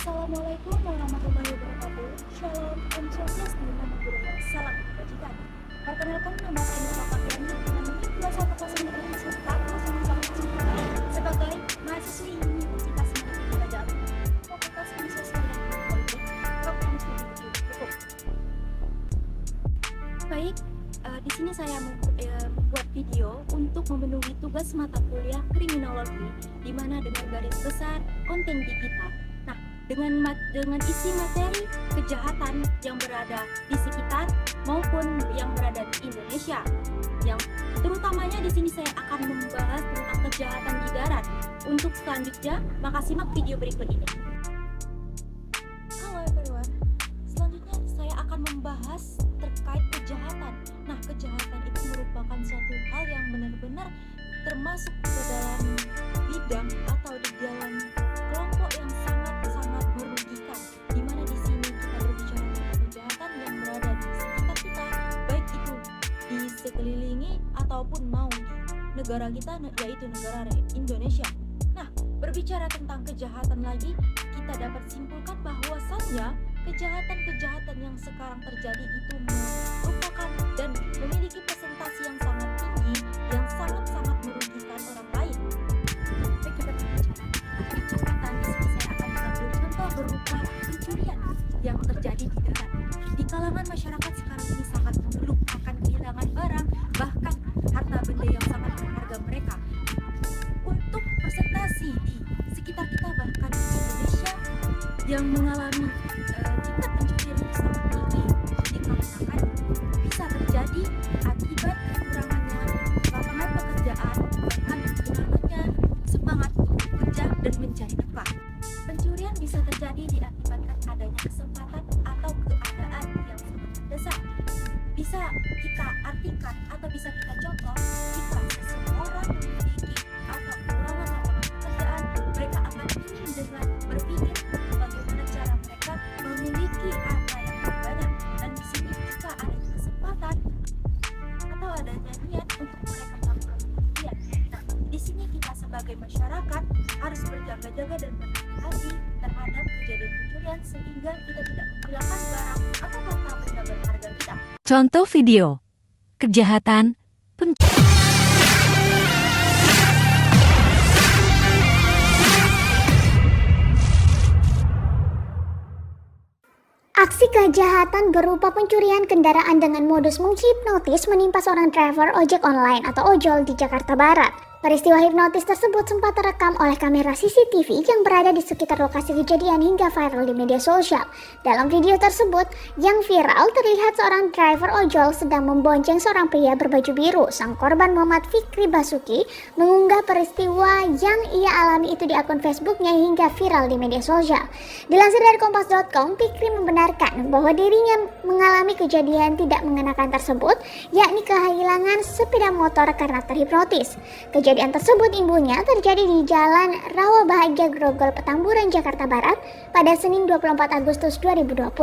Assalamualaikum warahmatullahi wabarakatuh. Shalom, Om Swastiastu, Namo Buddhaya, salam kebajikan. Perkenalkan, nama saya Nisa Fakiani dengan NIM 2109 sebagai mahasiswi Universitas Negeri Raja Ampat, Fakultas Ilmu Sosial dan Politik, Program Studi Hukum. Baik, di sini saya membuat video untuk memenuhi tugas mata kuliah kriminologi, di mana dengan garis besar konten digital. Dengan isi materi kejahatan yang berada di sekitar maupun yang berada di Indonesia. Yang terutamanya di sini saya akan membahas tentang kejahatan di darat. Untuk selanjutnya, maka simak video berikut ini. Halo everyone, selanjutnya saya akan membahas terkait kejahatan. Nah, kejahatan itu merupakan suatu hal yang benar-benar termasuk ke dalam bidang atau di dalam kelompok yang sangat merugikan, di mana di sini kita berbicara tentang kejahatan yang berada di sekitar kita, baik itu di sekelilingi ataupun mau di negara kita, yaitu negara Indonesia. Nah, berbicara tentang kejahatan lagi, kita dapat simpulkan bahwasannya kejahatan-kejahatan yang sekarang terjadi itu merupakan dan memiliki presentasi yang sangat tinggi, yang sangat-sangat merugikan orang lain. Baik, kita berbicara kejahatan, di sini saya akan mengambil contoh berupa pencurian yang terjadi di darat. Di kalangan masyarakat sekarang ini sangat mengeluh akan kehilangan barang, bahkan harta benda yang sangat berharga mereka. Untuk presentasi di sekitar kita, bahkan di Indonesia, yang mengalami tingkat pencurian yang sangat tinggi, dikarenakan bisa terjadi akibat kekurangannya lapangan pekerjaan, bahkan kekurangannya semangat untuk bekerja dan mencari nafkah. Pencurian bisa terjadi diakibatkan adanya kesempatan atau keadaan yang sangat mendesak. Bisa kita artikan atau bisa kita contoh, jika seseorang memiliki atau kekurangan lapangan pekerjaan, mereka akan ingin dengan berpikir bagaimana cara mereka memiliki harta yang lebih banyak. Dan di sini jika ada kesempatan atau adanya niat untuk mereka melakukan pencurian. Nah, di sini kita sebagai masyarakat harus berjaga-jaga dan berhati-hati terhadap kejadian pencurian sehingga kita tidak menghilangkan barang atau harta benda berharga kita. Contoh video kejahatan pencurian. Aksi kejahatan berupa pencurian kendaraan dengan modus menghipnotis menimpa seorang driver ojek online atau ojol di Jakarta Barat. Peristiwa hipnotis tersebut sempat terekam oleh kamera CCTV yang berada di sekitar lokasi kejadian hingga viral di media sosial. Dalam video tersebut, yang viral terlihat seorang driver ojol sedang membonceng seorang pria berbaju biru. Sang korban Muhammad Fikri Basuki mengunggah peristiwa yang ia alami itu di akun Facebooknya hingga viral di media sosial. Dilansir dari Kompas.com, Fikri membenarkan bahwa dirinya mengalami kejadian tidak mengenakan tersebut, yakni kehilangan sepeda motor karena terhipnotis. Kejadian tersebut ibunya terjadi di Jalan Rawa Bahagia Grogol Petamburan, Jakarta Barat pada Senin 24 Agustus 2020.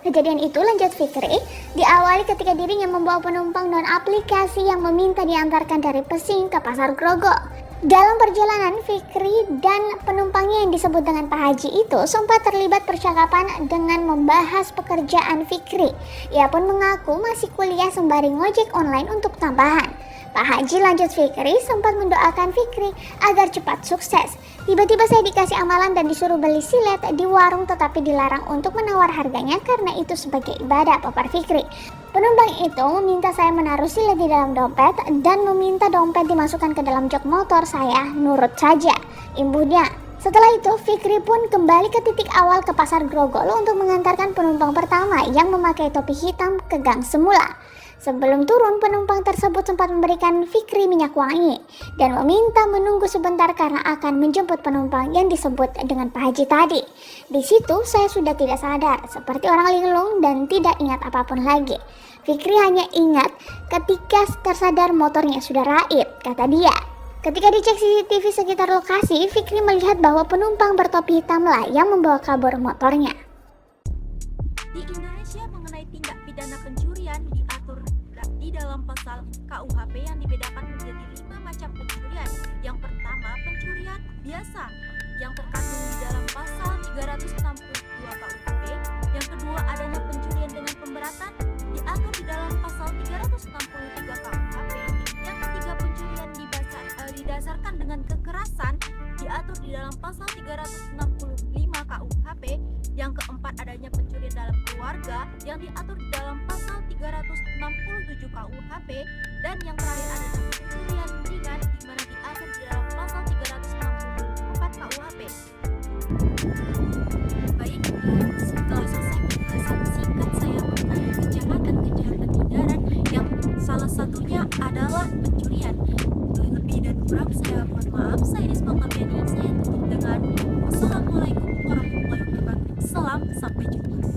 Kejadian itu, lanjut Fikri, diawali ketika dirinya membawa penumpang non aplikasi yang meminta diantarkan dari Pesing ke Pasar Grogol. Dalam perjalanan, Fikri dan penumpangnya yang disebut dengan Pak Haji itu sempat terlibat percakapan dengan membahas pekerjaan Fikri. Ia pun mengaku masih kuliah sembari ngojek online untuk tambahan. Pak Haji, lanjut Fikri, sempat mendoakan Fikri agar cepat sukses. Tiba-tiba saya dikasih amalan dan disuruh beli silet di warung, tetapi dilarang untuk menawar harganya karena itu sebagai ibadah, papar Fikri. Penumpang itu meminta saya menaruh silet di dalam dompet dan meminta dompet dimasukkan ke dalam jok motor. Saya nurut saja, imbuhnya. Setelah itu, Fikri pun kembali ke titik awal ke Pasar Grogol untuk mengantarkan penumpang pertama yang memakai topi hitam ke gang semula. Sebelum turun, penumpang tersebut sempat memberikan Fikri minyak wangi dan meminta menunggu sebentar karena akan menjemput penumpang yang disebut dengan Pak Haji tadi. Di situ saya sudah tidak sadar, seperti orang linglung dan tidak ingat apapun lagi. Fikri hanya ingat ketika tersadar motornya sudah raib, kata dia. Ketika dicek CCTV sekitar lokasi, Fikri melihat bahwa penumpang bertopi hitamlah yang membawa kabur motornya. Di Indonesia mengenai tindak pidana pencurian diatur di dalam pasal KUHP yang dibedakan menjadi 5 macam pencurian. Yang pertama, pencurian biasa yang terkandung di dalam pasal 362 KUHP. Yang kedua, adanya pencurian dengan pemberatan diatur di dalam pasal 363 KUHP. Yang ketiga, pencurian didasarkan dengan kekerasan diatur di dalam pasal 365 KUHP. Yang keempat, adanya pencurian dalam keluarga yang diatur di dalam pasal 367 KUHP. Dan yang terakhir, adanya pencurian ringan di mana diatur di dalam pasal 364 KUHP. Baik, setelah selesai penjelasan singkat saya mengenai kejahatan-kejahatan di darat yang salah satunya adalah pencurian. Lebih dan kurang saya mohon maaf. Saya Isma Tapiani. Saya tutup dengan wassalamualaikum warahmatullahi wabarakatuh. Salam, sampai jumpa.